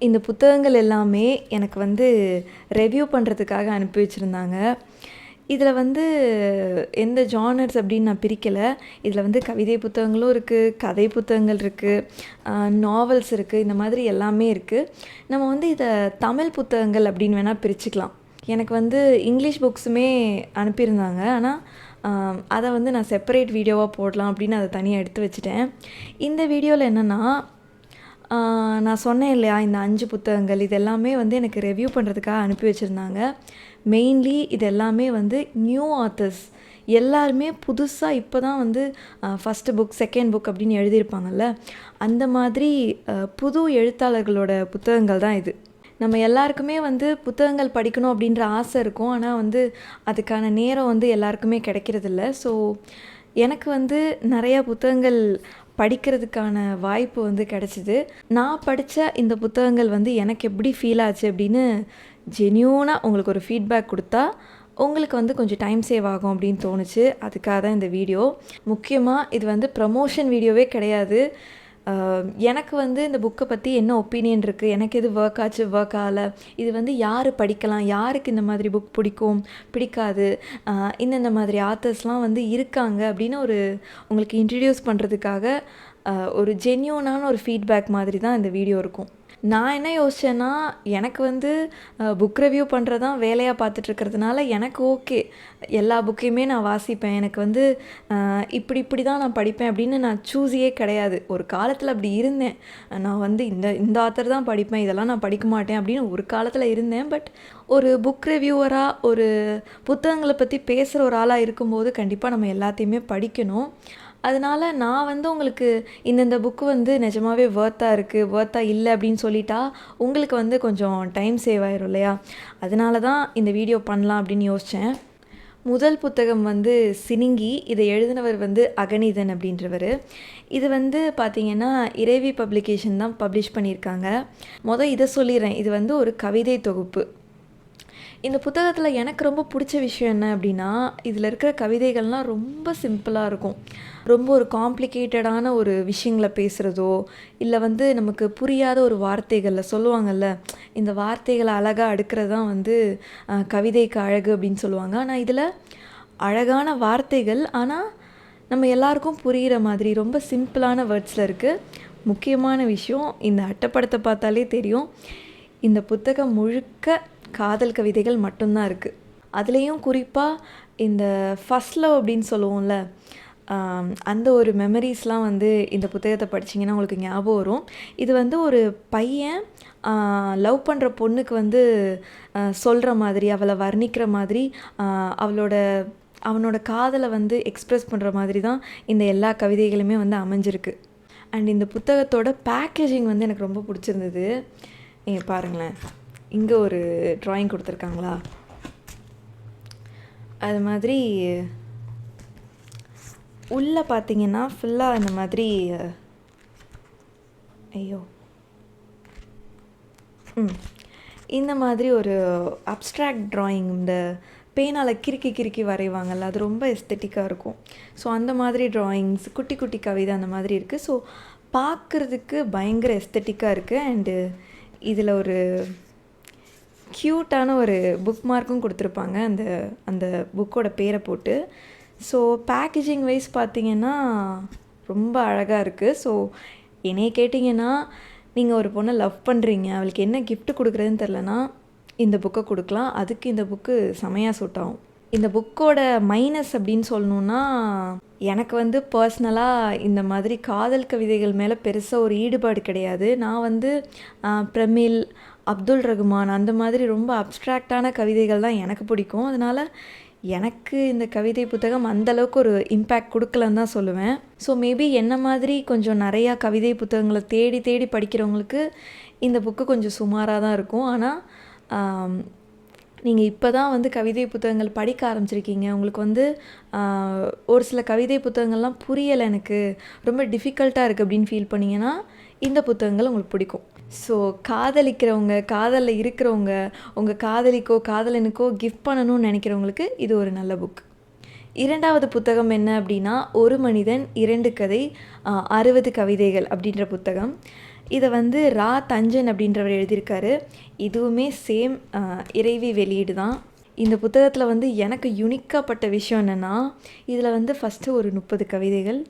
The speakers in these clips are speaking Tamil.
இந்த புத்தகங்கள் எல்லாமே எனக்கு வந்து ரெவ்யூ பண்ணுறதுக்காக அனுப்பி வச்சுருந்தாங்க. இதில் வந்து எந்த ஜானர்ஸ் அப்படின்னு நான் பிரிக்கலை. இதில் வந்து கவிதை புத்தகங்களும் இருக்குது, கதை புத்தகங்கள் இருக்குது, நாவல்ஸ் இருக்குது, இந்த மாதிரி எல்லாமே இருக்குது. நம்ம வந்து இதை தமிழ் புத்தகங்கள் அப்படின்னு வேணால் பிரிச்சுக்கலாம். எனக்கு வந்து இங்கிலீஷ் புக்ஸுமே அனுப்பியிருந்தாங்க. ஆனால் அதை வந்து நான் செப்பரேட் வீடியோவாக போடலாம் அப்படின்னு அதை தனியாக எடுத்து வச்சுட்டேன். இந்த வீடியோவில் என்னென்னா, நான் சொன்னேன் இல்லையா, இந்த 5 புத்தகங்கள் இது எல்லாமே வந்து எனக்கு ரெவ்யூ பண்ணுறதுக்காக அனுப்பி வச்சுருந்தாங்க. மெயின்லி இது எல்லாமே வந்து நியூ ஆத்தர்ஸ், எல்லாருமே புதுசாக இப்போ தான் வந்து ஃபஸ்ட்டு புக், செகண்ட் புக் அப்படின்னு எழுதியிருப்பாங்கல்ல, அந்த மாதிரி புது எழுத்தாளர்களோட புத்தகங்கள் தான் இது. நம்ம எல்லாருக்குமே வந்து புத்தகங்கள் படிக்கணும் அப்படின்ற ஆசை இருக்கும். ஆனால் வந்து அதுக்கான நேரம் வந்து எல்லாருக்குமே கிடைக்கிறதில்ல. ஸோ எனக்கு வந்து நிறையா புத்தகங்கள் படிக்கிறதுக்கான வாய்ப்பு வந்து கிடச்சிது. நான் படித்த இந்த புத்தகங்கள் வந்து எனக்கு எப்படி ஃபீல் ஆச்சு அப்படின்னு ஜென்யூனாக உங்களுக்கு ஒரு ஃபீட்பேக் கொடுத்தா உங்களுக்கு வந்து கொஞ்சம் டைம் சேவ் ஆகும் அப்படின்னு தோணுச்சு. அதுக்காக தான் இந்த வீடியோ. முக்கியமாக இது வந்து ப்ரமோஷன் வீடியோவே கிடையாது. எனக்கு வந்து இந்த புக்கை பற்றி என்ன ஒப்பீனியன் இருக்குது, எனக்கு எது ஒர்க் ஆச்சு, ஒர்க் ஆகலை, இது வந்து யார் படிக்கலாம், யாருக்கு இந்த மாதிரி புக் பிடிக்கும், பிடிக்காது, இந்த மாதிரி ஆத்தர்ஸ்லாம் வந்து இருக்காங்க அப்படின்னு ஒரு உங்களுக்கு இன்ட்ரடியூஸ் பண்ணுறதுக்காக ஒரு ஜென்யூனான ஒரு ஃபீட்பேக் மாதிரி தான் இந்த வீடியோ இருக்கும். நான் என்ன யோசித்தேன்னா, எனக்கு வந்து புக் ரிவ்யூ பண்ணுறதான் வேலையாக பார்த்துட்ருக்கிறதுனால எனக்கு ஓகே, எல்லா புக்கையுமே நான் வாசிப்பேன், எனக்கு வந்து இப்படி தான் நான் படிப்பேன் அப்படின்னு நான் சூஸியே கிடையாது. ஒரு காலத்தில் அப்படி இருந்தேன். நான் வந்து இந்த ஆத்தர் தான் படிப்பேன், இதெல்லாம் நான் படிக்க மாட்டேன் அப்படின்னு ஒரு காலத்தில் இருந்தேன். பட் ஒரு புக் ரிவ்யூவராக, ஒரு புத்தகங்களை பற்றி பேசுகிற ஒரு ஆளாக இருக்கும்போது கண்டிப்பாக நம்ம எல்லாத்தையுமே படிக்கணும். அதனால் நான் வந்து உங்களுக்கு இந்த புக்கு வந்து நிஜமாகவே ஒர்த்தாக இருக்குது, ஒர்த்தாக இல்லை அப்படின்னு சொல்லிட்டா உங்களுக்கு வந்து கொஞ்சம் டைம் சேவ் ஆயிரும் இல்லையா? அதனால தான் இந்த வீடியோ பண்ணலாம் அப்படின்னு யோசித்தேன். முதல் புத்தகம் வந்து சினிங்கி. இதை எழுதினவர் வந்து அகனிதன் அப்படின்றவர். இது வந்து பார்த்திங்கன்னா இறைவி பப்ளிகேஷன் தான் பப்ளிஷ் பண்ணியிருக்காங்க. இதை சொல்லிடுறேன், இது வந்து ஒரு கவிதை தொகுப்பு. இந்த புத்தகத்தில் எனக்கு ரொம்ப பிடிச்ச விஷயம் என்ன அப்படின்னா, இதில் இருக்கிற கவிதைகள்லாம் ரொம்ப சிம்பிளாக இருக்கும். ரொம்ப ஒரு காம்ப்ளிகேட்டடான ஒரு விஷயங்களை பேசுகிறதோ, இல்லை வந்து நமக்கு புரியாத ஒரு வார்த்தைகளில் சொல்லுவாங்கள்ல, இந்த வார்த்தைகளை அழகாக அடுக்கிறது தான் வந்து கவிதைக்கு அழகு அப்படின்னு சொல்லுவாங்க. ஆனால் இதில் அழகான வார்த்தைகள், ஆனால் நம்ம எல்லாருக்கும் புரிகிற மாதிரி ரொம்ப சிம்பிளான வேர்ட்ஸில் இருக்குது. முக்கியமான விஷயம், இந்த அட்டைப்படத்தை பார்த்தாலே தெரியும், இந்த புத்தகம் முழுக்க காதல் கவிதைகள் மட்டும்தான் இருக்குது. அதுலேயும் குறிப்பாக இந்த ஃபர்ஸ்ட் லவ் அப்படின்னு சொல்லுவோம்ல, அந்த ஒரு மெமரிஸ்லாம் வந்து இந்த புத்தகத்தை படிச்சிங்கன்னா உங்களுக்கு ஞாபகம் வரும். இது வந்து ஒரு பையன் லவ் பண்ணுற பொண்ணுக்கு வந்து சொல்கிற மாதிரி, அவளை வர்ணிக்கிற மாதிரி, அவனோட காதலை வந்து எக்ஸ்ப்ரெஸ் பண்ணுற மாதிரி தான் இந்த எல்லா கவிதைகளுமே வந்து அமைஞ்சிருக்கு. அண்ட் இந்த புத்தகத்தோட பேக்கேஜிங் வந்து எனக்கு ரொம்ப பிடிச்சிருந்தது. பாருங்களேன், இங்கே ஒரு ட்ராயிங் கொடுத்துருக்காங்களா, அது மாதிரி உள்ளே பார்த்தீங்கன்னா ஃபுல்லாக இந்த மாதிரி இந்த மாதிரி ஒரு அப்ஸ்ட்ராக்ட் ட்ராயிங், இந்த பேனால் கிறுக்கி வரைவாங்கள்ல, அது ரொம்ப எஸ்தெட்டிக்காக இருக்கும். ஸோ அந்த மாதிரி ட்ராயிங்ஸ், குட்டி குட்டி கவிதை அந்த மாதிரி இருக்குது. ஸோ பார்க்குறதுக்கு பயங்கர எஸ்தெட்டிக்காக இருக்குது. அண்டு இதில் ஒரு க்யூட்டான ஒரு புக் மார்க்கும் கொடுத்துருப்பாங்க, அந்த புக்கோட பேரை போட்டு. ஸோ பேக்கேஜிங் வைஸ் பார்த்திங்கன்னா ரொம்ப அழகாக இருக்குது. ஸோ என்னைய கேட்டிங்கன்னா, நீங்கள் ஒரு பொண்ணை லவ் பண்ணுறீங்க, அவளுக்கு என்ன கிஃப்ட் கொடுக்குறதுன்னு தெரிலனா இந்த புக்கை கொடுக்கலாம். அதுக்கு இந்த புக்கு செமையாக சூட் ஆகும். இந்த புக்கோட மைனஸ் அப்படின்னு சொல்லணுன்னா, எனக்கு வந்து பர்சனலாக இந்த மாதிரி காதல் கவிதைகள் மேலே பெருசாக ஒரு ஈடுபாடு கிடையாது. நான் வந்து பிரமிழ், அப்துல் ரகுமான் அந்த மாதிரி ரொம்ப அப்ஸ்ட்ராக்டான கவிதைகள் தான் எனக்கு பிடிக்கும். அதனால் எனக்கு இந்த கவிதை புத்தகம் அந்தளவுக்கு ஒரு இம்பேக்ட் கொடுக்கலன்னு தான் சொல்லுவேன். ஸோ மேபி என்ன மாதிரி கொஞ்சம் நிறையா கவிதை புத்தகங்களை தேடி படிக்கிறவங்களுக்கு இந்த புக்கு கொஞ்சம் சுமாராக தான் இருக்கும். ஆனால் நீங்கள் இப்போ தான் வந்து கவிதை புத்தகங்கள் படிக்க ஆரம்பிச்சிருக்கீங்க, உங்களுக்கு வந்து ஒரு சில கவிதை புத்தகங்கள்லாம் புரியலை, எனக்கு ரொம்ப டிஃபிகல்ட்டாக இருக்குது அப்படின்னு ஃபீல் பண்ணிங்கன்னா இந்த புத்தகங்கள் உங்களுக்கு பிடிக்கும். ஸோ காதலிக்கிறவங்க, காதலில் இருக்கிறவங்க, உங்கள் காதலிக்கோ காதலனுக்கோ கிஃப்ட் பண்ணணும்னு நினைக்கிறவங்களுக்கு இது ஒரு நல்ல புக். இரண்டாவது புத்தகம் என்ன அப்படின்னா, ஒரு மனிதன் 2 கதை 60 கவிதைகள் அப்படின்ற புத்தகம். இதை வந்து ரா தஞ்சன் அப்படின்றவர் எழுதியிருக்காரு. இதுவுமே சேம் இறைவி வெளியீடு தான். இந்த புத்தகத்தில் வந்து எனக்கு யுனிக்காகப்பட்ட விஷயம் என்னென்னா, இதில் வந்து ஃபஸ்ட்டு ஒரு 30 கவிதைகள்,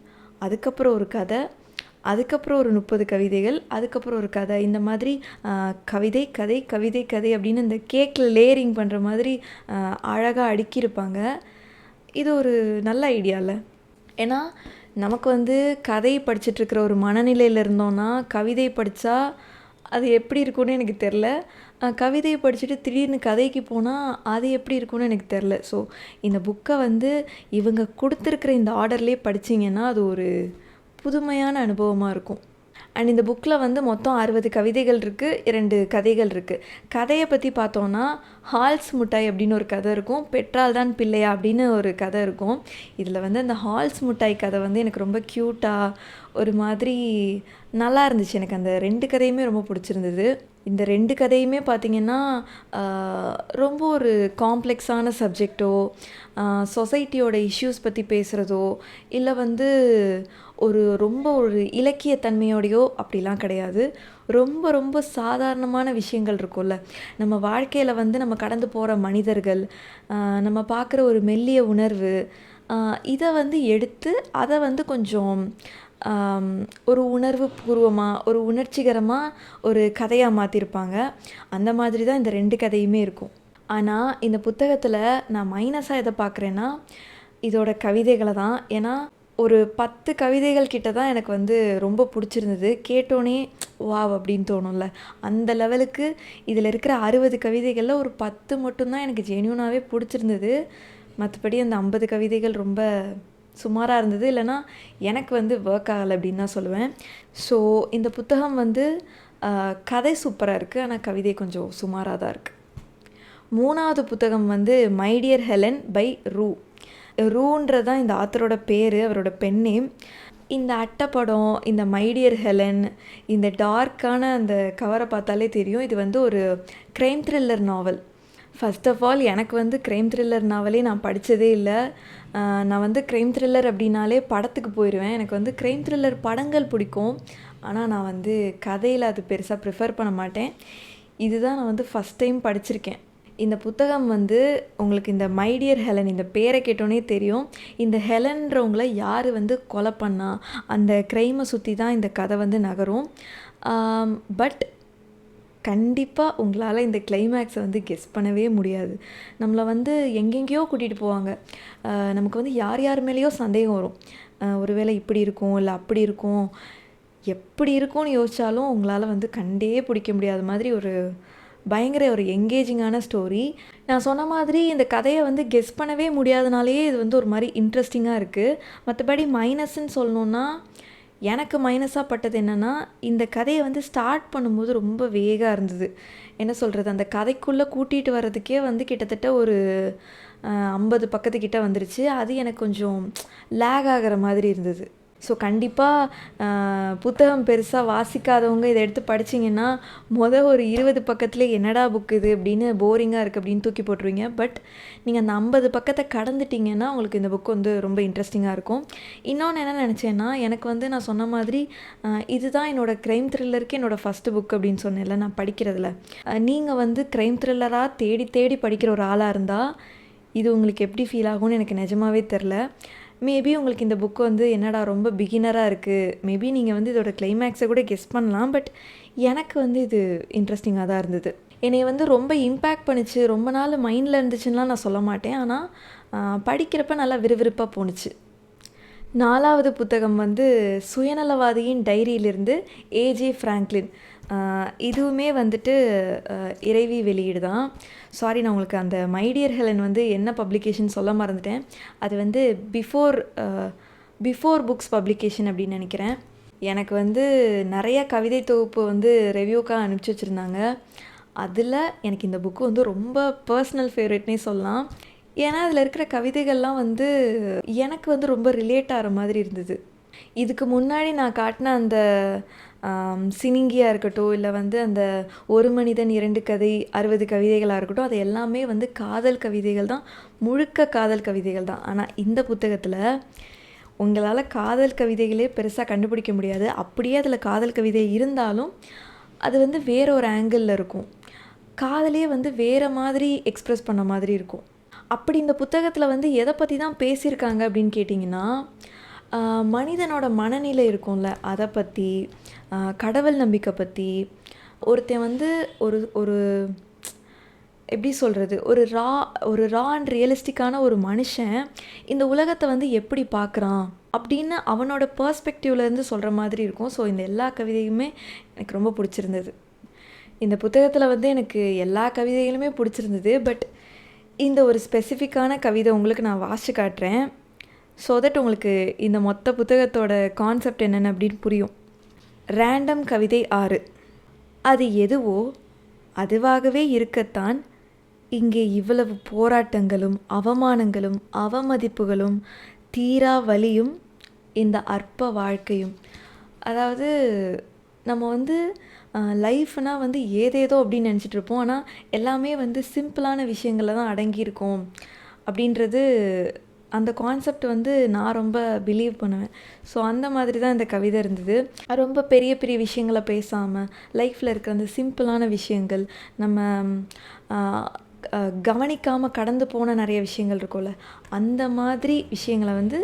அதுக்கப்புறம் ஒரு கதை, அதுக்கப்புறம் ஒரு 30 கவிதைகள், அதுக்கப்புறம் ஒரு கதை. இந்த மாதிரி கவிதை கதை கவிதை கதை அப்படின்னு இந்த கேக்கில் லேயரிங் பண்ணுற மாதிரி அழகாக அடுக்கியிருப்பாங்க. இது ஒரு நல்ல ஐடியா இல்லை? ஏன்னா நமக்கு வந்து கதை படிச்சுட்ருக்கிற ஒரு மனநிலையில் இருந்தோன்னா கவிதை படித்தா அது எப்படி இருக்கும்னு எனக்கு தெரில. கவிதையை படிச்சுட்டு திடீர்னு கதைக்கு போனால் அது எப்படி இருக்கும்னு எனக்கு தெரில. ஸோ இந்த புக்கை வந்து இவங்க கொடுத்துருக்குற இந்த ஆர்டர்லேயே படிச்சிங்கன்னா அது ஒரு புதுமையான அனுபவமாக இருக்கும். அண்ட் இந்த புக்கில் வந்து மொத்தம் 60 கவிதைகள் இருக்குது, 2 கதைகள் இருக்குது. கதையை பற்றி பார்த்தோன்னா ஹால்ஸ் முட்டாய் அப்படின்னு ஒரு கதை இருக்கும், பெற்றால் தான் பிள்ளையா அப்படின்னு ஒரு கதை இருக்கும். இதில் வந்து அந்த ஹால்ஸ் முட்டாய் கதை வந்து எனக்கு ரொம்ப க்யூட்டாக ஒரு மாதிரி நல்லா இருந்துச்சு. எனக்கு அந்த 2 கதையுமே ரொம்ப பிடிச்சிருந்தது. இந்த 2 கதையுமே பார்த்திங்கன்னா ரொம்ப ஒரு காம்ப்ளெக்ஸான சப்ஜெக்டோ, சொசைட்டியோட இஷ்யூஸ் பற்றி பேசுகிறதோ, இல்லை வந்து ரொம்ப ஒரு இலக்கியத்தன்மையோடையோ அப்படிலாம் கிடையாது. ரொம்ப ரொம்ப சாதாரணமான விஷயங்கள் இருக்கும்ல, நம்ம வாழ்க்கையில் வந்து நம்ம கடந்து போகிற மனிதர்கள், நம்ம பார்க்குற ஒரு மெல்லிய உணர்வு, இதை வந்து எடுத்து அதை வந்து கொஞ்சம் ஒரு உணர்வு பூர்வமாக, ஒரு உணர்ச்சிகரமாக ஒரு கதையாக மாற்றிருப்பாங்க. அந்த மாதிரி தான் இந்த 2 கதையுமே இருக்கும். ஆனால் இந்த புத்தகத்தில் நான் மைனஸாக எதை பார்க்குறேன்னா இதோட கவிதைகளை தான். ஏன்னா ஒரு 10 கவிதைகள் கிட்ட தான் எனக்கு வந்து ரொம்ப பிடிச்சிருந்தது. கேட்டோன்னே வாவ் அப்படின்னு தோணும்ல, அந்த லெவலுக்கு இதில் இருக்கிற 60 கவிதைகளில் ஒரு 10 மட்டும்தான் எனக்கு ஜென்யூனாகவே பிடிச்சிருந்தது. மற்றபடி அந்த 50 கவிதைகள் ரொம்ப சுமாராக இருந்தது, இல்லைனா எனக்கு வந்து ஒர்க் ஆகலை அப்படின்னு தான் சொல்லுவேன். ஸோ இந்த புத்தகம் வந்து கதை சூப்பராக இருக்குது, ஆனால் கவிதை கொஞ்சம் சுமாராக தான் இருக்குது. 3வது புத்தகம் வந்து மை டியர் ஹெலன் பை ரூ. ரூன்றது தான் இந்த ஆத்தரோட பேர், அவரோட பென் நேம். இந்த அட்டைப்படம், இந்த மை டியர் ஹெலன், இந்த டார்க்கான அந்த கவரை பார்த்தாலே தெரியும் இது வந்து ஒரு crime thriller novel. First of all எனக்கு வந்து க்ரைம் த்ரில்லர் நாவலே நான் படித்ததே இல்லை. நான் வந்து க்ரைம் த்ரில்லர் அப்படின்னாலே படத்துக்கு போயிடுவேன். எனக்கு வந்து க்ரைம் த்ரில்லர் படங்கள் பிடிக்கும், ஆனால் நான் வந்து கதையில் அது பெருசாக ப்ரிஃபர் பண்ண மாட்டேன். இதுதான் நான் வந்து ஃபஸ்ட் டைம் படிச்சிருக்கேன். இந்த புத்தகம் வந்து உங்களுக்கு இந்த மை டியர் ஹெலன் இந்த பேரை கேட்டோன்னே தெரியும், இந்த ஹெலன்றவங்கள யார் வந்து கொலை பண்ணா, அந்த க்ரைமை சுற்றி தான் இந்த கதை வந்து நகரும். பட் கண்டிப்பாக உங்களால் இந்த கிளைமேக்ஸை வந்து கெஸ் பண்ணவே முடியாது. நம்மளை வந்து எங்கெங்கேயோ கூட்டிகிட்டு போவாங்க. நமக்கு வந்து யார் யார் மேலேயோ சந்தேகம் வரும். ஒருவேளை இப்படி இருக்கும், இல்லை அப்படி இருக்கும், எப்படி இருக்கும்னு யோசித்தாலும் உங்களால் வந்து கண்டே பிடிக்க முடியாத மாதிரி ஒரு பயங்கர ஒரு எங்கேஜிங்கான ஸ்டோரி. நான் சொன்ன மாதிரி இந்த கதையை வந்து கெஸ் பண்ணவே முடியாதனாலேயே இது வந்து ஒரு மாதிரி இன்ட்ரெஸ்டிங்காக இருக்குது. மற்றபடி மைனஸ்ன்னு சொல்லணுன்னா, எனக்கு மைனஸாக பட்டது என்னென்னா, இந்த கதையை வந்து ஸ்டார்ட் பண்ணும்போது ரொம்ப வேகாக இருந்தது. என்ன சொல்கிறது, அந்த கதைக்குள்ளே கூட்டிகிட்டு வர்றதுக்கே வந்து கிட்டத்தட்ட ஒரு 50 பக்கத்துக்கிட்ட வந்துருச்சு. அது எனக்கு கொஞ்சம் லேக் ஆகிற மாதிரி இருந்தது. ஸோ கண்டிப்பாக புத்தகம் பெருசாக வாசிக்காதவங்க இதை எடுத்து படிச்சிங்கன்னா ஒரு 20 பக்கத்தில் என்னடா புக் இது அப்படின்னு போரிங்காக இருக்குது அப்படின்னு தூக்கி போட்டுருவீங்க. பட் நீங்கள் அந்த 50 பக்கத்தை கடந்துட்டிங்கன்னா உங்களுக்கு இந்த புக் வந்து ரொம்ப இன்ட்ரெஸ்டிங்காக இருக்கும். இன்னொன்று என்ன நினச்சேன்னா, எனக்கு வந்து நான் சொன்ன மாதிரி இதுதான் என்னோடய க்ரைம் த்ரில்லருக்கு என்னோடய ஃபஸ்ட்டு புக் அப்படின்னு சொன்னேன்ல நான் படிக்கிறதுல. நீங்கள் வந்து க்ரைம் த்ரில்லராக தேடி தேடி படிக்கிற ஒரு ஆளாக இருந்தால் இது உங்களுக்கு எப்படி ஃபீல் ஆகும்னு எனக்கு நிஜமாவே தெரில. மேபி உங்களுக்கு இந்த புக்கு வந்து என்னடா ரொம்ப பிகினராக இருக்குது, மேபி நீங்கள் வந்து இதோட கிளைமேக்ஸை கூட கெஸ் பண்ணலாம். பட் எனக்கு வந்து இது இன்ட்ரெஸ்டிங்காக தான் இருந்தது. என்னை வந்து ரொம்ப இம்பேக்ட் பண்ணிச்சு, ரொம்ப நாள் மைண்டில் இருந்துச்சுன்னா நான் சொல்ல மாட்டேன், ஆனால் படிக்கிறப்ப நல்லா விறுவிறுப்பாக போணுச்சு. 4வது புத்தகம் வந்து சுயநலவாதியின் டைரியிலிருந்து ஏஜே ஃப்ராங்க்லின். இதுவுமே வந்துட்டு இறைவி வெளியீடு தான். சாரி, நான் உங்களுக்கு அந்த மை டியர் ஹெலன் வந்து என்ன பப்ளிகேஷன் சொல்ல மறந்துட்டேன். அது வந்து பிஃபோர் புக்ஸ் பப்ளிகேஷன் அப்படின்னு நினைக்கிறேன். எனக்கு வந்து நிறைய கவிதை தொகுப்பு வந்து ரிவ்யூக்காக அனுப்பிச்சி வச்சுருந்தாங்க. அதில் எனக்கு இந்த புக்கு வந்து ரொம்ப பர்சனல் ஃபேவரட்னே சொல்லலாம். ஏன்னா அதில் இருக்கிற கவிதைகள்லாம் வந்து எனக்கு வந்து ரொம்ப ரிலேட் ஆகிற மாதிரி இருந்தது. இதுக்கு முன்னாடி நான் காட்டின அந்த சினிங்கியாக இருக்கட்டும், இல்லை வந்து அந்த ஒரு மனிதன் 2 கதை 60 கவிதைகளாக இருக்கட்டும், அது எல்லாமே வந்து காதல் கவிதைகள் தான், முழுக்க காதல் கவிதைகள் தான். ஆனால் இந்த புத்தகத்தில் உங்களால் காதல் கவிதைகளே பெருசாக கண்டுபிடிக்க முடியாது. அப்படியே அதில் காதல் கவிதை இருந்தாலும் அது வந்து வேற ஒரு ஆங்கிளில் இருக்கும். காதலே வந்து வேறு மாதிரி எக்ஸ்ப்ரெஸ் பண்ண மாதிரி இருக்கும். அப்படி இந்த புத்தகத்தில் வந்து எதை பற்றி தான் பேசியிருக்காங்க அப்படின்னு கேட்டிங்கன்னா, மனிதனோட மனநிலை இருக்கும்ல, அதை பற்றி, கடவுள் நம்பிக்கை பற்றி, ஒருத்தன் வந்து ஒரு ஒரு எப்படி சொல்கிறது, ஒரு ரா அண்ட் ரியலிஸ்டிக்கான ஒரு மனுஷன் இந்த உலகத்தை வந்து எப்படி பார்க்குறான் அப்படின்னு அவனோட பெர்ஸ்பெக்டிவ்லேருந்து சொல்கிற மாதிரி இருக்கும். ஸோ இந்த எல்லா கவிதையுமே எனக்கு ரொம்ப பிடிச்சிருந்தது. இந்த புத்தகத்தில் வந்து எனக்கு எல்லா கவிதைகளுமே பிடிச்சிருந்தது. பட் இந்த ஒரு ஸ்பெசிஃபிக்கான கவிதை உங்களுக்கு நான் வாசித்து காட்டுறேன். ஸோ தட் உங்களுக்கு இந்த மொத்த புத்தகத்தோட கான்செப்ட் என்னென்னு அப்படின்னு புரியும். ரேண்டம் கவிதை 6. அது எதுவோ அதுவாகவே இருக்கத்தான் இங்கே இவ்வளவு போராட்டங்களும் அவமானங்களும் அவமதிப்புகளும் தீரா வலியும் இந்த அற்ப வாழ்க்கையும். அதாவது நம்ம வந்து லைஃப்னால் வந்து ஏதேதோ அப்படின்னு நினச்சிட்டு இருப்போம். ஆனால் எல்லாமே வந்து சிம்பிளான விஷயங்களில் தான் அடங்கியிருக்கும் அப்படின்றது அந்த கான்செப்ட் வந்து நான் ரொம்ப பிலீவ் பண்ணுவேன். ஸோ அந்த மாதிரி தான் இந்த கவிதை இருந்தது. ரொம்ப பெரிய பெரிய விஷயங்களை பேசாமல் லைஃப்பில் இருக்கிற அந்த சிம்பிளான விஷயங்கள், நம்ம கவனிக்காமல் கடந்து போன நிறைய விஷயங்கள் இருக்கும்ல, அந்த மாதிரி விஷயங்களை வந்து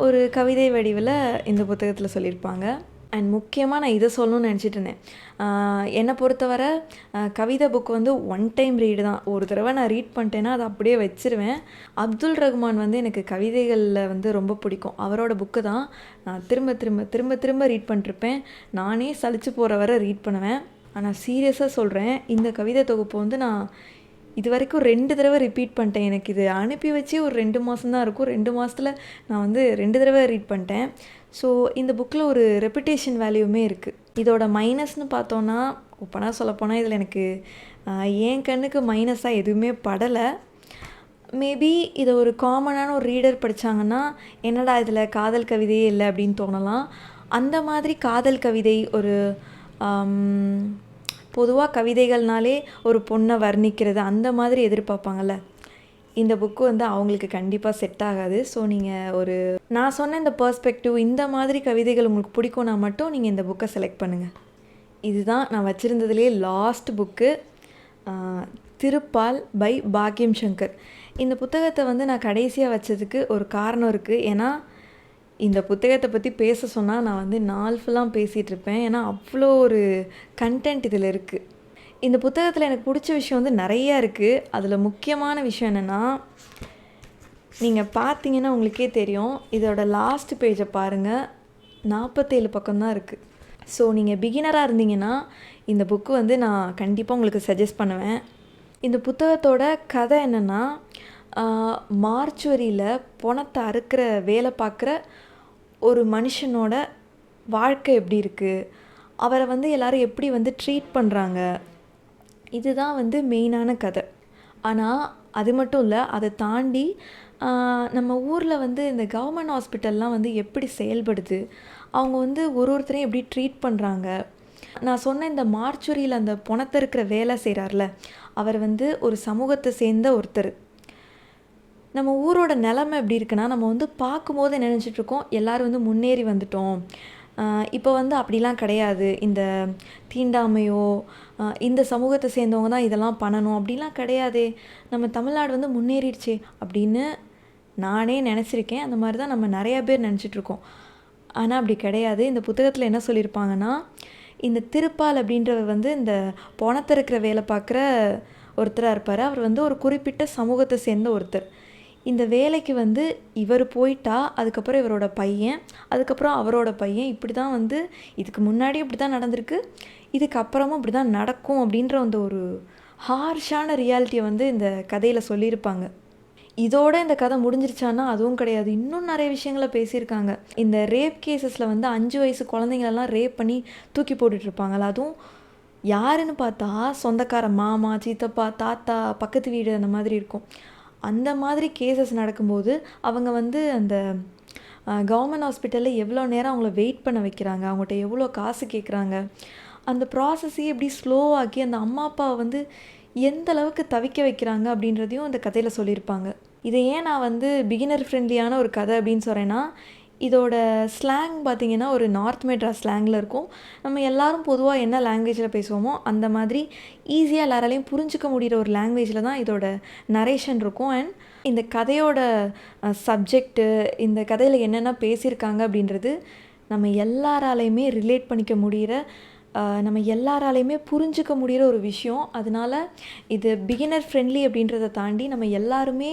ஒரு கவிதை வடிவில் இந்த புத்தகத்தில் சொல்லியிருப்பாங்க. அண்ட் முக்கியமாக நான் இதை சொல்லணும்னு நினச்சிட்டு இருந்தேன். என்னை பொறுத்தவரை கவிதை புக் வந்து ஒன் டைம் ரீடு தான். ஒரு தடவை நான் ரீட் பண்ணிட்டேன்னா அதை அப்படியே வச்சுருவேன். அப்துல் ரஹ்மான் வந்து எனக்கு கவிதைகளில் வந்து ரொம்ப பிடிக்கும். அவரோட புக்கு தான் நான் திரும்ப திரும்ப திரும்ப திரும்ப ரீட் பண்ணிட்டுருப்பேன். நானே சலிச்சு போகிற வரை ரீட் பண்ணுவேன். ஆனால் சீரியஸாக சொல்கிறேன், இந்த கவிதை தொகுப்பு வந்து நான் இது வரைக்கும் 2 தடவை ரிப்பீட் பண்ணிட்டேன். எனக்கு இது அனுப்பி வச்சு ஒரு 2 மாதம் தான் இருக்கும். 2 மாதத்தில் நான் வந்து 2 தடவை ரீட் பண்ணிட்டேன். ஸோ இந்த புக்கில் ஒரு ரெப்புடேஷன் வேல்யூமே இருக்குது. இதோட மைனஸ்னு பார்த்தோன்னா, ஓப்பனாக சொல்லப்போனால் இதில் எனக்கு என் கண்ணுக்கு மைனஸாக எதுவுமே படலை. மேபி இதை ஒரு காமனான ஒரு ரீடர் படித்தாங்கன்னா, என்னடா இதில் காதல் கவிதையே இல்லை அப்படின்னு தோணலாம். அந்த மாதிரி காதல் கவிதை, ஒரு பொதுவாக கவிதைகள்னாலே ஒரு பொண்ணை வர்ணிக்கிறது அந்த மாதிரி எதிர்பார்ப்பாங்கள்ல, இந்த புக்கு வந்து அவங்களுக்கு கண்டிப்பாக செட் ஆகாது. ஸோ நீங்கள் நான் சொன்ன இந்த பெர்ஸ்பெக்டிவ், இந்த மாதிரி கவிதைகள் உங்களுக்கு பிடிக்கும்னா மட்டும் நீங்கள் இந்த புக்கை செலக்ட் பண்ணுங்கள். இதுதான் நான் வச்சுருந்ததுலேயே லாஸ்ட் புக்கு, திருப்பால் பை பாக்கியம் சங்கர். இந்த புத்தகத்தை வந்து நான் கடைசியாக வச்சதுக்கு ஒரு காரணம் இருக்குது. ஏன்னா இந்த புத்தகத்தை பற்றி பேச சொன்னால் நான் வந்து நாள் ஃபுல்லாக பேசிகிட்ருப்பேன். ஏன்னா அவ்வளோ ஒரு கண்டென்ட் இதில் இருக்குது. இந்த புத்தகத்தில் எனக்கு பிடிச்ச விஷயம் வந்து நிறையா இருக்குது. அதில் முக்கியமான விஷயம் என்னென்னா, நீங்கள் பார்த்தீங்கன்னா உங்களுக்கே தெரியும், இதோட லாஸ்ட் பேஜை பாருங்கள், 47 பக்கம்தான் இருக்குது. ஸோ நீங்கள் பிகினராக இருந்தீங்கன்னா இந்த புக்கு வந்து நான் கண்டிப்பாக உங்களுக்கு சஜஸ்ட் பண்ணுவேன். இந்த புத்தகத்தோட கதை என்னென்னா, மார்ச்சுவரியில் பணத்தை அறுக்கிற வேலை பார்க்குற ஒரு மனுஷனோட வாழ்க்கை எப்படி இருக்குது, அவரை வந்து எல்லோரும் எப்படி வந்து ட்ரீட் பண்ணுறாங்க, இதுதான் வந்து மெயினான கதை. ஆனால் அது மட்டும் இல்லை, அதை தாண்டி நம்ம ஊரில் வந்து இந்த கவர்மெண்ட் ஹாஸ்பிட்டல்லாம் வந்து எப்படி செயல்படுது, அவங்க வந்து ஒருத்தரையும் எப்படி ட்ரீட் பண்ணுறாங்க. நான் சொன்ன இந்த மார்ச்சுரியில் அந்த பணத்தை இருக்கிற வேலை செய்கிறார்ல, அவர் வந்து ஒரு சமூகத்தை சேர்ந்த ஒருத்தர். நம்ம ஊரோட நிலைமை எப்படி இருக்குன்னா, நம்ம வந்து பார்க்கும்போது நினச்சிட்ருக்கோம் எல்லோரும் வந்து முன்னேறி வந்துட்டோம், இப்போ வந்து அப்படிலாம் கிடையாது, இந்த தீண்டாமையோ இந்த சமூகத்தை சேர்ந்தவங்க தான் இதெல்லாம் பண்ணணும் அப்படிலாம் கிடையாதே, நம்ம தமிழ்நாடு வந்து முன்னேறிடுச்சே அப்படின்னு நானே நினச்சிருக்கேன். அந்த மாதிரி தான் நம்ம நிறையா பேர் நினச்சிட்ருக்கோம். ஆனால் அப்படி கிடையாது. இந்த புத்தகத்தில் என்ன சொல்லியிருப்பாங்கன்னா, இந்த திருப்பால் அப்படின்றவர் வந்து இந்த பணத்தை இருக்கிற வேலை பார்க்குற ஒருத்தராக இருப்பார். அவர் வந்து ஒரு குறிப்பிட்ட சமூகத்தை சேர்ந்த ஒருத்தர். இந்த வேலைக்கு வந்து இவர் போயிட்டா அதுக்கப்புறம் இவரோட பையன், அதுக்கப்புறம் அவரோட பையன், இப்படி தான் வந்து இதுக்கு முன்னாடி இப்படி தான் நடந்திருக்கு, இதுக்கப்புறமும் இப்படி தான் நடக்கும் அப்படின்ற அந்த ஒரு ஹார்ஷான ரியாலிட்டியை வந்து இந்த கதையில் சொல்லியிருப்பாங்க. இதோட இந்த கதை முடிஞ்சிருச்சான்னா அதுவும் கிடையாது. இன்னும் நிறைய விஷயங்களை பேசியிருக்காங்க. இந்த ரேப் கேசஸில் வந்து 5 வயசு குழந்தைங்களெல்லாம் ரேப் பண்ணி தூக்கி போட்டுட்ருப்பாங்கள்ல, அதுவும் யாருன்னு பார்த்தா சொந்தக்கார மாமா, சித்தப்பா, தாத்தா, பக்கத்து வீடு அந்த மாதிரி இருக்கும். அந்த மாதிரி கேசஸ் நடக்கும்போது அவங்க வந்து அந்த கவர்மெண்ட் ஹாஸ்பிட்டலில் எவ்வளோ நேரம் அவங்கள வெயிட் பண்ண வைக்கிறாங்க, அவங்கள்ட்ட எவ்வளோ காசு கேட்குறாங்க, அந்த ப்ராசஸையே எப்படி ஸ்லோவாக்கி அந்த அம்மா அப்பாவை வந்து எந்த அளவுக்கு தவிக்க வைக்கிறாங்க அப்படின்றதையும் இந்த கதையில் சொல்லியிருப்பாங்க. இதை ஏன் நான் வந்து பிகினர் ஃப்ரெண்ட்லியான ஒரு கதை அப்படின்னு சொல்கிறேன்னா, இதோட ஸ்லாங் பார்த்திங்கன்னா ஒரு நார்த் மெட்ராஸ் ஸ்லாங்கில் இருக்கும். நம்ம எல்லோரும் பொதுவாக என்ன லாங்குவேஜில் பேசுவோமோ அந்த மாதிரி ஈஸியாக எல்லாராலையும் புரிஞ்சிக்க முடிகிற ஒரு லாங்குவேஜில் தான் இதோட நரேஷன் இருக்கும். அண்ட் இந்த கதையோட சப்ஜெக்ட்டு, இந்த கதையில் என்னென்ன பேசியிருக்காங்க அப்படின்றது நம்ம எல்லாராலையுமே ரிலேட் பண்ணிக்க முடிகிற, நம்ம எல்லாராலையுமே புரிஞ்சிக்க முடிகிற ஒரு விஷயம். அதனால் இது பிகினர் ஃப்ரெண்ட்லி அப்படின்றத தாண்டி நம்ம எல்லாருமே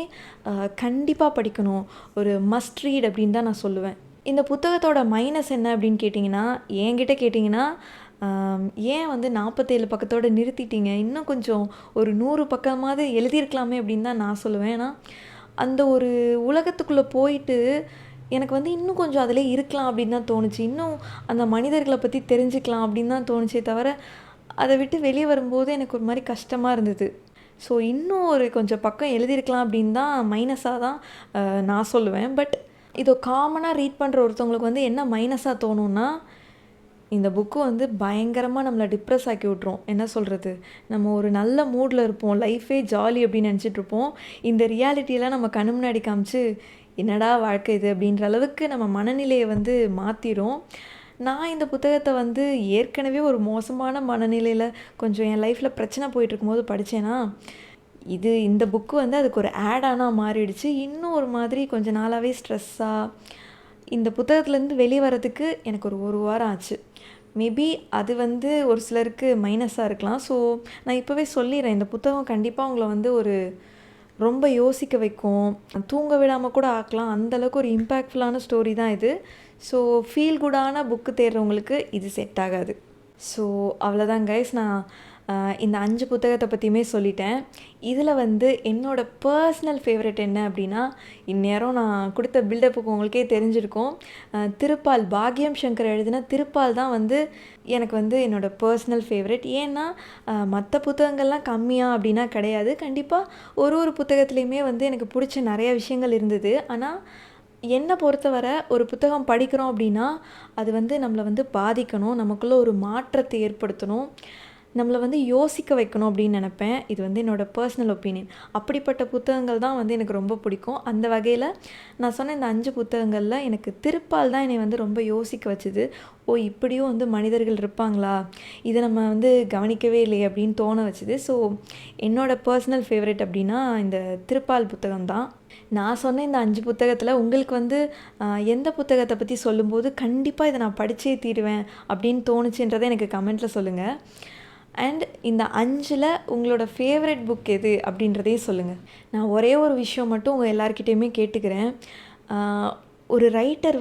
கண்டிப்பாக படிக்கணும், ஒரு மஸ்ட் ரீட் அப்படின்னு தான் நான் சொல்லுவேன். இந்த புத்தகத்தோட மைனஸ் என்ன அப்படின்னு கேட்டிங்கன்னா, என்கிட்ட கேட்டிங்கன்னா, ஏன் 47 பக்கத்தோடு நிறுத்திட்டீங்க, இன்னும் கொஞ்சம் ஒரு 100 பக்கமாவது எழுதியிருக்கலாமே அப்படின்னு தான் நான் சொல்லுவேன். ஏன்னா அந்த ஒரு உலகத்துக்குள்ளே போயிட்டு எனக்கு இன்னும் கொஞ்சம் அதிலே இருக்கலாம் அப்படின்னு தான் தோணுச்சு. இன்னும் அந்த மனிதர்களை பற்றி தெரிஞ்சுக்கலாம் அப்படின்னு தான் தோணுச்சே தவிர, அதை விட்டு வெளியே வரும்போது எனக்கு ஒரு மாதிரி கஷ்டமாக இருந்தது. ஸோ இன்னும் ஒரு கொஞ்சம் பக்கம் எழுதியிருக்கலாம் அப்படின்னு தான் மைனஸாக தான் நான் சொல்லுவேன். பட் இதோ காமனாக ரீட் பண்ணுற ஒருத்தவங்களுக்கு என்ன மைனஸாக தோணுன்னா, இந்த புக்கு பயங்கரமாக நம்மளை டிப்ரெஸ் ஆக்கி விட்ரும். என்ன சொல்கிறது, நம்ம ஒரு நல்ல மூடில் இருப்போம், லைஃபே ஜாலி அப்படின்னு நினச்சிட்ருப்போம். இந்த ரியாலிட்டியெல்லாம் நம்ம கண்ணு முன்னாடி காமிச்சு என்னடா வாழ்க்கை இது அப்படின்ற அளவுக்கு நம்ம மனநிலையை மாற்றிடும். நான் இந்த புத்தகத்தை ஏற்கனவே ஒரு மோசமான மனநிலையில் கொஞ்சம் என் லைஃப்பில் பிரச்சனை போயிட்டுருக்கும்போது படித்தேன்னா, இந்த புக்கு அதுக்கு ஒரு ஆடானாக மாறிடுச்சு. இன்னும் ஒரு மாதிரி கொஞ்ச நாளாகவே ஸ்ட்ரெஸ்ஸாக இந்த புத்தகத்துலேருந்து வெளியே வரதுக்கு எனக்கு ஒரு வாரம் ஆச்சு. மேபி அது ஒரு சிலருக்கு மைனஸாக இருக்கலாம். ஸோ நான் இப்போவே சொல்லிடுறேன், இந்த புத்தகம் கண்டிப்பாக உங்களை ஒரு ரொம்ப யோசிக்க வைக்கும், தூங்க விடாமல் கூட ஆக்கலாம். அந்தளவுக்கு ஒரு இம்பேக்ட்ஃபுல்லான ஸ்டோரி தான் இது. ஸோ ஃபீல் குடான புக்கு தேடுறவங்களுக்கு இது செட் ஆகாது. ஸோ அவ்வளோதான் கைஸ், நான் இந்த 5 புத்தகத்தை பற்றியுமே சொல்லிட்டேன். இதில் என்னோடய பர்சனல் ஃபேவரெட் என்ன அப்படின்னா, இந்நேரம் நான் கொடுத்த பில்டப்புக்கு உங்களுக்கே தெரிஞ்சிருக்கும். திருப்பால், பாக்யம் சங்கர் எழுதின திருப்பால் தான் எனக்கு என்னோடய பர்சனல் ஃபேவரெட். ஏன்னா மற்ற புத்தகங்கள்லாம் கம்மியாக அப்படின்னா கிடையாது. கண்டிப்பாக ஒரு புத்தகத்துலேயுமே எனக்கு பிடிச்ச நிறைய விஷயங்கள் இருந்தது. ஆனால் என்னை பொறுத்தவரை ஒரு புத்தகம் படிக்கிறோம் அப்படின்னா அது நம்மளை பாதிக்கணும், நமக்குள்ளே ஒரு மாற்றத்தை ஏற்படுத்தணும், நம்மளை யோசிக்க வைக்கணும் அப்படின்னு நினப்பேன். இது என்னோடய பர்சனல் ஒப்பீனியன். அப்படிப்பட்ட புத்தகங்கள் தான் எனக்கு ரொம்ப பிடிக்கும். அந்த வகையில் நான் சொன்ன இந்த 5 புத்தகங்களில் எனக்கு திருப்பால் தான் என்னை ரொம்ப யோசிக்க வச்சுது. ஓ, இப்படியும் மனிதர்கள் இருப்பாங்களா, இதை நம்ம கவனிக்கவே இல்லையே அப்படின்னு தோண வச்சுது. ஸோ என்னோடய பர்சனல் ஃபேவரெட் அப்படின்னா இந்த திருப்பால் புத்தகம் தான். நான் சொன்ன இந்த 5 புத்தகத்தில் உங்களுக்கு எந்த புத்தகத்தை பற்றி சொல்லும்போது கண்டிப்பாக இதை நான் படித்தே தீருவேன் அப்படின்னு தோணுச்சுன்றதை எனக்கு கமெண்ட்டில் சொல்லுங்கள். அண்ட் இந்த 5ல் உங்களோட ஃபேவரெட் புக் எது அப்படின்றதையும் சொல்லுங்கள். நான் ஒரே ஒரு விஷயம் மட்டும் உங்கள் எல்லாருக்கிட்டேயுமே கேட்டுக்கிறேன். ஒரு ரைட்டர்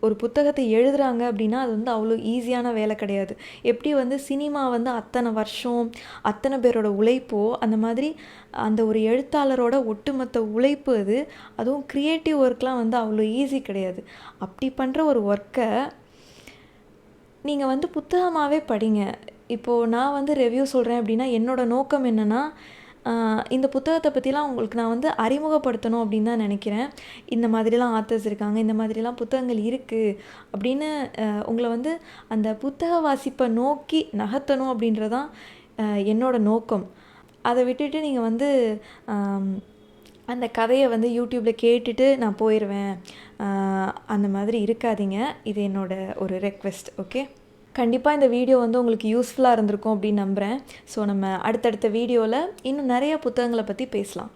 ஒரு புத்தகத்தை எழுதுகிறாங்க அப்படின்னா அது அவ்வளோ ஈஸியான வேலை கிடையாது. எப்படி சினிமா அத்தனை வருஷம் அத்தனை பேரோட உழைப்போ, அந்த மாதிரி அந்த ஒரு எழுத்தாளரோட ஒட்டுமொத்த உழைப்பு அது. அதுவும் க்ரியேட்டிவ் ஒர்க்லாம் அவ்வளோ ஈஸி கிடையாது. அப்படி பண்ணுற ஒரு ஒர்க்கை நீங்கள் புத்தகமாகவே படிங்க. இப்போது நான் ரிவ்யூ சொல்கிறேன் அப்படின்னா என்னோடய நோக்கம் என்னென்னா, இந்த புத்தகத்தை பற்றிலாம் உங்களுக்கு நான் அறிமுகப்படுத்தணும் அப்படின்னு தான் நினைக்கிறேன். இந்த மாதிரிலாம் ஆத்தர்ஸ் இருக்காங்க, இந்த மாதிரிலாம் புத்தகங்கள் இருக்குது அப்படின்னு உங்களை அந்த புத்தக வாசிப்பை நோக்கி நகர்த்தணும் அப்படின்றதான் என்னோடய நோக்கம். அதை விட்டுட்டு நீங்கள் அந்த கதையை யூடியூப்பில் கேட்டுட்டு நான் போயிடுவேன், அந்த மாதிரி இருக்காதீங்க. இது என்னோடய ஒரு ரெக்வெஸ்ட். ஓகே, கண்டிப்பாக இந்த வீடியோ உங்களுக்கு யூஸ்ஃபுல்லாக இருந்திருக்கும் அப்படின்னு நம்புகிறேன். ஸோ நம்ம அடுத்தடுத்த வீடியோவில் இன்னும் நிறைய புத்தகங்களை பற்றி பேசலாம்.